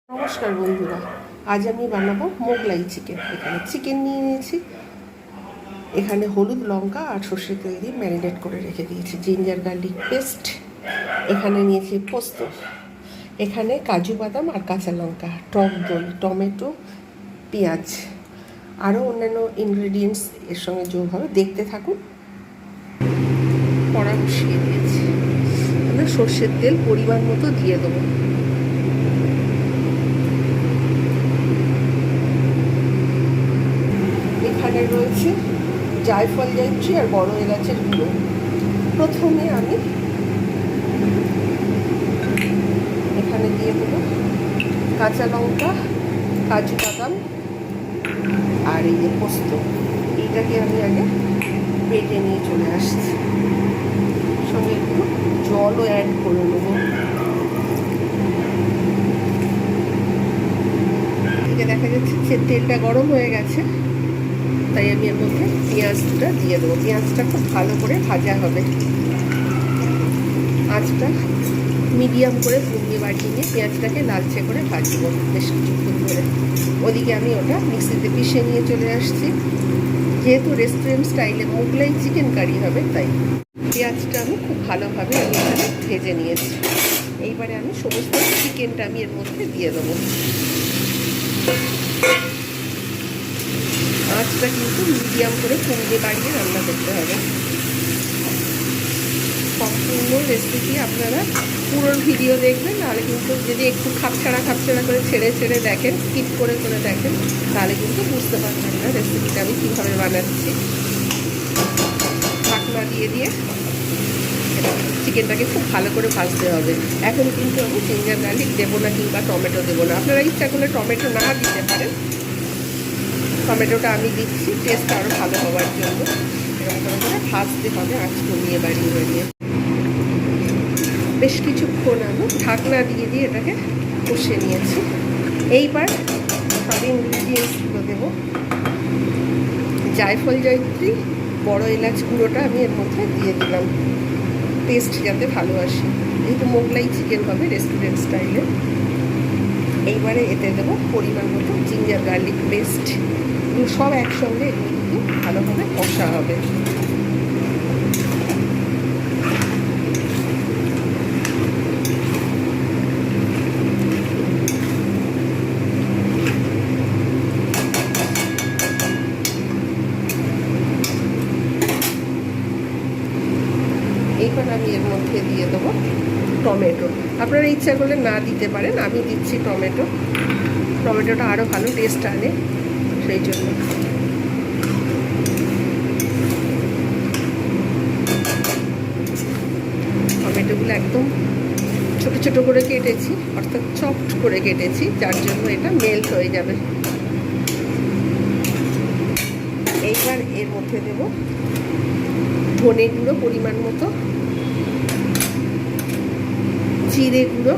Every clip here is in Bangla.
নমস্কার বন্ধুরা, আজ আমি বানাবো মোগলাই চিকেন। এখানে চিকেন নিয়ে নিয়েছি, এখানে হলুদ, লঙ্কা আর সর্ষের তেল দিয়ে ম্যারিনেট করে রেখে দিয়েছি, জিঞ্জার গার্লিক পেস্ট, এখানে নিয়েছি পোস্ত, এখানে কাজু বাদাম আর কাঁচা লঙ্কা, টক দই, টমেটো, পেঁয়াজ, আরও অন্যান্য ইনগ্রেডিয়েন্টস এর সঙ্গে যোগ হবে। দেখতে থাকুন। কড়া বসিয়ে দিয়েছি, আমরা সর্ষের তেল পরিমাণ মতো দিয়ে দেবো। এখানে রয়েছে জায়ফল, জয়ত্রী আর বড় এলাচের গুঁড়ো। প্রথমে আমি এখানে দিয়ে দেবো কাঁচা লঙ্কা, কাজু বাদাম আর এই যে পোস্ত, এইটাকে আমি আগে বেটে নিয়ে চলে আসছি। সঙ্গে একটু জলও অ্যাড করে নেবো। দেখা যাচ্ছে যে তেলটা গরম হয়ে গেছে, তাই আমি এর মধ্যে পেঁয়াজটা দিয়ে দেবো। পেঁয়াজটা খুব ভালো করে ভাজা হবে, আঁচটা মিডিয়াম করে ঘুরিয়ে বাড়িয়ে নিয়ে পেঁয়াজটাকে লালচে করে ভাজবো বেশ কিছুক্ষণ ধরে। ওদিকে আমি ওটা মিক্সিতে পিষে নিয়ে চলে আসছি। যেহেতু রেস্টুরেন্ট স্টাইলে মোগলাই চিকেন কারি হবে, তাই পেঁয়াজটা আমি খুব ভালোভাবে আমি এখানে ভেজে নিয়েছি। এইবারে আমি সমস্ত চিকেনটা আমি এর মধ্যে দিয়ে দেবো। আঁচটা কিন্তু মিডিয়াম করে কমিয়ে বাড়িয়ে রান্না করতে হবে। সম্পূর্ণ রেসিপি আপনারা পুরো ভিডিও দেখবেন, নাহলে কিন্তু যদি একটু খাপছাড়া করে ছেড়ে ছেড়ে দেখেন, স্কিপ করে দেখেন, তাহলে কিন্তু বুঝতে পারবেন না রেসিপিটা আমি কীভাবে বানাচ্ছি। ঢাকনা দিয়ে দিয়ে চিকেনটাকে খুব ভালো করে ভাজতে হবে। এখন কিন্তু আমি জিঞ্জার গার্লিক দেবো না, কিংবা টমেটো দেবো না। আপনারা ইচ্ছা করলে টমেটো না দিতে পারেন, টমেটোটা আমি দিচ্ছি টেস্ট আরও ভালো হওয়ার জন্য। এরকম করে ভাজতে হবে আঁচ কমিয়ে বাড়িয়ে। বেশ কিছুক্ষণ আমি ঢাকনা দিয়ে দিয়ে এটাকে কষে নিয়েছি। এইবার সব ইনগ্রিডিয়েন্টসগুলো দেবো। জায়ফল, জয়ত্রী, বড় এলাচ গুঁড়োটা আমি এর মধ্যে দিয়ে দিলাম, টেস্ট যাতে ভালো আসে, যেহেতু মোগলাই চিকেন হবে রেস্টুরেন্ট স্টাইলে। এইবারে এতে দেবো পরিমাণ মতো জিঞ্জার গার্লিক পেস্ট। সব একসঙ্গে এগুলো কিন্তু ভালোভাবে কষা হবে। এইবার আমি এর মধ্যে দিয়ে দেবো টমেটো। আপনারা ইচ্ছা করলে না দিতে পারেন, আমি দিচ্ছি টমেটো। টমেটোটা আরও ভালো টেস্ট আনে, সেই জন্য। টমেটোগুলো একদম ছোট ছোট করে কেটেছি, অর্থাৎ চপড করে কেটেছি, যার জন্য এটা মেল্ট হয়ে যাবে। এইবার এর মধ্যে দেব ধনে গুঁড়ো পরিমাণ মতো, জিরে গুঁড়ো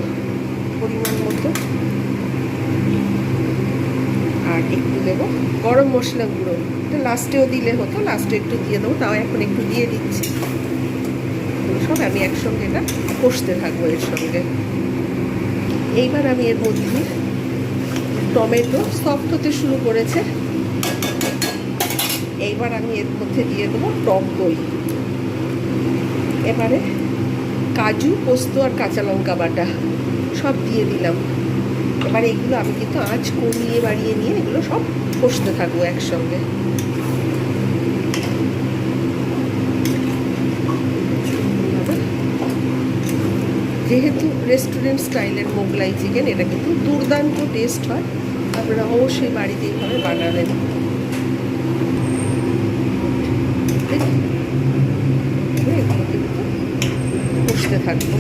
পরিমাণ মতো, আর একটু দেবো গরম মশলা গুঁড়ো। এটা লাস্টেও দিলে হতো, লাস্টে একটু দিয়ে দেবো, তাও এখন একটু দিয়ে দিচ্ছি। সব আমি একসঙ্গে এটা কষতে থাকবো এর সঙ্গে। এইবার আমি এর মধ্যে টমেটো সফট হতে শুরু করেছে, এইবার আমি এর মধ্যে দিয়ে দেবো টক দই। এবারে কাজু, পোস্ত আর কাঁচা লঙ্কা বাটা সব দিয়ে দিলাম। এবার এগুলো আমি কিন্তু আঁচ কমিয়ে বাড়িয়ে নিয়ে এগুলো সব কষতে থাকবো একসঙ্গে। যেহেতু রেস্টুরেন্ট স্টাইলের মোগলাই চিকেন, এটা কিন্তু দুর্দান্ত টেস্ট হয়। আপনারা অবশ্যই বাড়িতে এইভাবে বানাবেন। এগুলো কিন্তু কষতে থাকবো।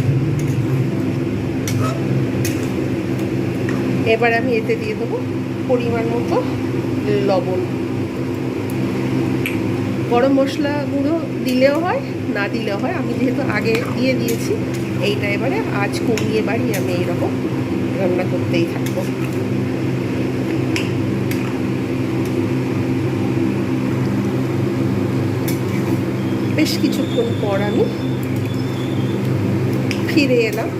এবার আমি এতে দিয়ে দেবো পরিমাণ মতো লবণ। গরম মশলা গুঁড়ো দিলেও হয়, না দিলেও হয়, আমি যেহেতু আগে দিয়ে দিয়েছি। এইটা এবারে আঁচ কমিয়ে বাড়িয়ে আমি এইরকম রান্না করতেই থাকবো। বেশ কিছুক্ষণ পর আমি ফিরে এলাম।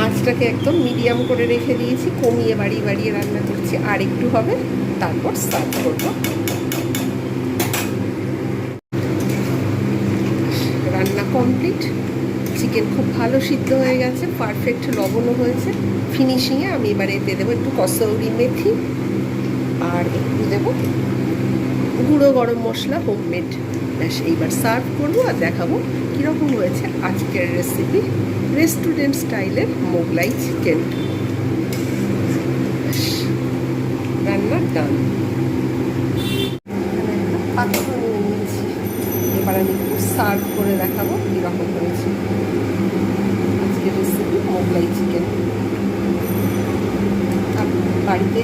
আঁচটাকে একদম মিডিয়াম করে রেখে দিয়েছি, কমিয়ে বাড়িয়ে বাড়িয়ে রান্না করছি। আর একটু হবে, তারপর সার্ভ করবো। রান্না কমপ্লিট। চিকেন খুব ভালো সিদ্ধ হয়ে গেছে, পারফেক্ট লবণও হয়েছে। ফিনিশিংয়ে আমি এবারে এতে দেবো একটু কসৌরি মেথি, আর একটু দেবো গুঁড়ো গরম মশলা হোমমেড। ব্যাস, এইবার সার্ভ করবো আর দেখাবো কীরকম হয়েছে আজকের রেসিপি, রেস্টুরেন্ট স্টাইলের মোগলাই চিকেন। রান্নার ডান। পাত্র নিয়ে নিয়েছি, এবার আমি একটু সার্ভ করে দেখাবো কীরকম হয়েছে আজকের রেসিপি মোগলাই চিকেন। বাড়িতে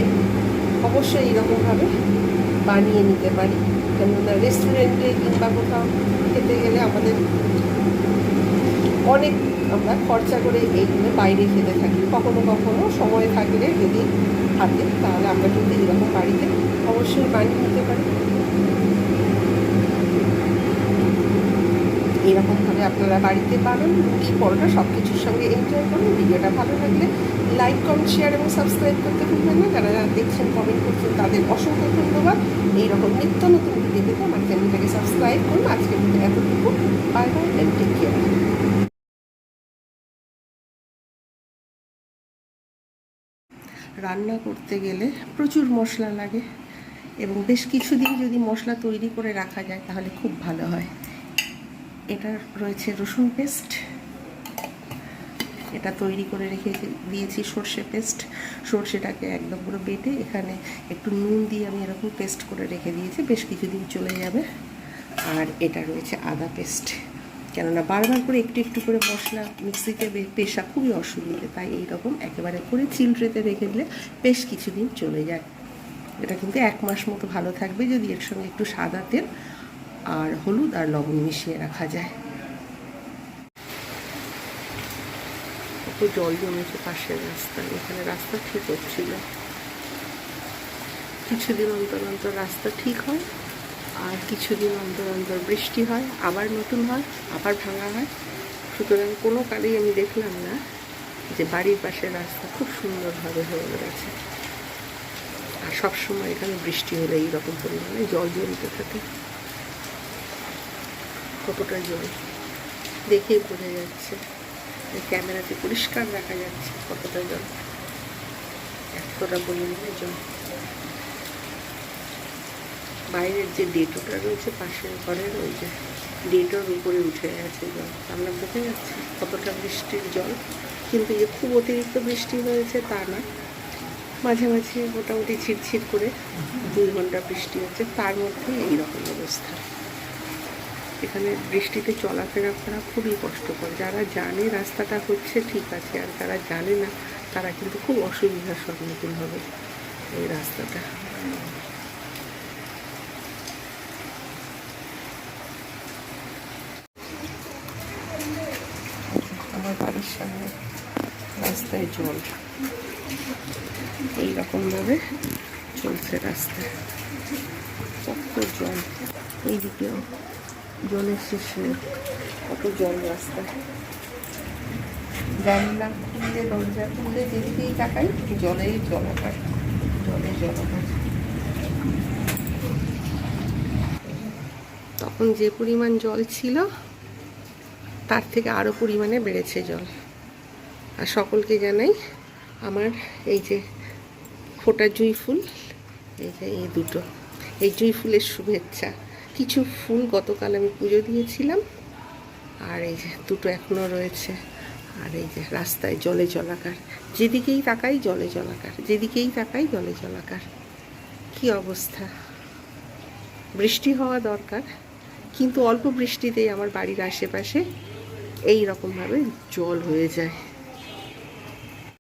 অবশ্যই এইরকমভাবে বানিয়ে নিতে পারি, কেননা রেস্টুরেন্টে কিংবা কোথাও খেতে গেলে আমাদের অনেক আমরা খরচা করে এইগুলো বাইরে খেতে থাকি। কখনো কখনো সময় থাকলে যদি হাতে, তাহলে আমরা কিন্তু এরকম বাড়িতে অবশ্যই বানিয়ে নিতে পারি। এরকমভাবে আপনারা বাড়িতে পাবেন, রুটি পরোটা সব কিছুর সঙ্গে এনজয় করুন। ভিডিওটা ভালো লাগলে লাইক, কমেন্ট, শেয়ার এবং সাবস্ক্রাইব করতে ভুলবেন না। যারা দেখছেন, কমেন্ট করছেন, তাদের অসংখ্য ধন্যবাদ। এইরকম নিত্য নতুন ভিডিও পেতে আমার চ্যানেলটাকে সাবস্ক্রাইব করুন। আজকে এতটুকু, bye bye and take care. রান্না করতে গেলে প্রচুর মশলা লাগে, এবং বেশ কিছুদিন যদি মশলা তৈরি করে রাখা যায় তাহলে খুব ভালো হয়। এটা রয়েছে রসুন পেস্ট, এটা তৈরি করে রেখে দিয়েছি সর্ষে পেস্ট। সর্ষেটাকে একদম পুরো বেটে এখানে একটু নুন দিয়ে আমি এরকম পেস্ট করে রেখে দিয়েছি, বেশ কিছুদিন চলে যাবে। আর এটা রয়েছে আদা পেস্ট, কেননা বারবার করে একটু একটু করে মশলা মিক্সিতে পেশা খুবই অসুবিধে, তাই এইরকম একেবারে করে চিলট্রেতে রেখে দিলে বেশ কিছুদিন চলে যায়। এটা কিন্তু 1 মাস মতো ভালো থাকবে যদি এর সঙ্গে একটু সাদা তেল আর হলুদ আর লবণ মিশিয়ে রাখা যায়। কত জল জমেছে পাশের রাস্তায়, এখানে রাস্তা ঠিক হচ্ছিল। কিছুদিন অন্তর অন্তর রাস্তা ঠিক হয়, আর কিছুদিন অন্তর অন্তর বৃষ্টি হয়, আবার নতুন হয়, আবার ভাঙা হয়। সুতরাং কোনো কালেই আমি দেখলাম না যে বাড়ির পাশের রাস্তা খুব সুন্দরভাবে হয়ে গেছে। আর সবসময় এখানে বৃষ্টি হলে এইরকম পরিমাণে জল জমতে থাকে। কতটা জল দেখেই বোঝা যাচ্ছে, ক্যামেরাতে পরিষ্কার দেখা যাচ্ছে কতটা জল, এতটা পরিমাণে জল। বাইরের যে ডেটোটা রয়েছে পাশের ঘরের, ওই যে ডেটোর উপরে উঠে গেছে জল, আমরা বোঝা যাচ্ছে কতটা বৃষ্টির জল। কিন্তু যে খুব অতিরিক্ত বৃষ্টি হয়েছে তা না, মাঝে মাঝে মোটামুটি ছিটছিট করে 2 ঘন্টা বৃষ্টি হচ্ছে, তার মধ্যে এইরকম অবস্থা। এখানে বৃষ্টিতে চলাফেরা করা খুবই কষ্টকর। যারা জানে রাস্তাটা হচ্ছে ঠিক আছে, আর যারা জানে না তারা কিন্তু খুব অসুবিধার সম্মুখীন হবে এই রাস্তাটা। আমার বাড়ির সামনে রাস্তায় জল এইরকমভাবে চলছে রাস্তায়, কত জল। এইদিকেও জলের শেষে কত জল রাস্তায়। জানলা খুললে, দরজা খুললে যেদিকেই তাকাই জলেই জলাকার, জলে জলাকার। তখন যে পরিমাণ জল ছিল তার থেকে আরও পরিমাণে বেড়েছে জল। আর সকলকে জানাই আমার এই যে ফোটা জুঁই ফুল, এই যে এই দুটো, এই জুঁই ফুলের শুভেচ্ছা। কিছু ফুল গতকাল আমি পুজো দিয়েছিলাম, আর এই যে দুটো এখনও রয়েছে। আর এই যে রাস্তায় জলে জলাকার, যেদিকেই তাকাই জলে জলাকার, যেদিকেই তাকাই জলে জলাকার। কি অবস্থা! বৃষ্টি হওয়া দরকার, কিন্তু অল্প বৃষ্টিতেই আমার বাড়ির আশেপাশে এই রকমভাবে জল হয়ে যায়।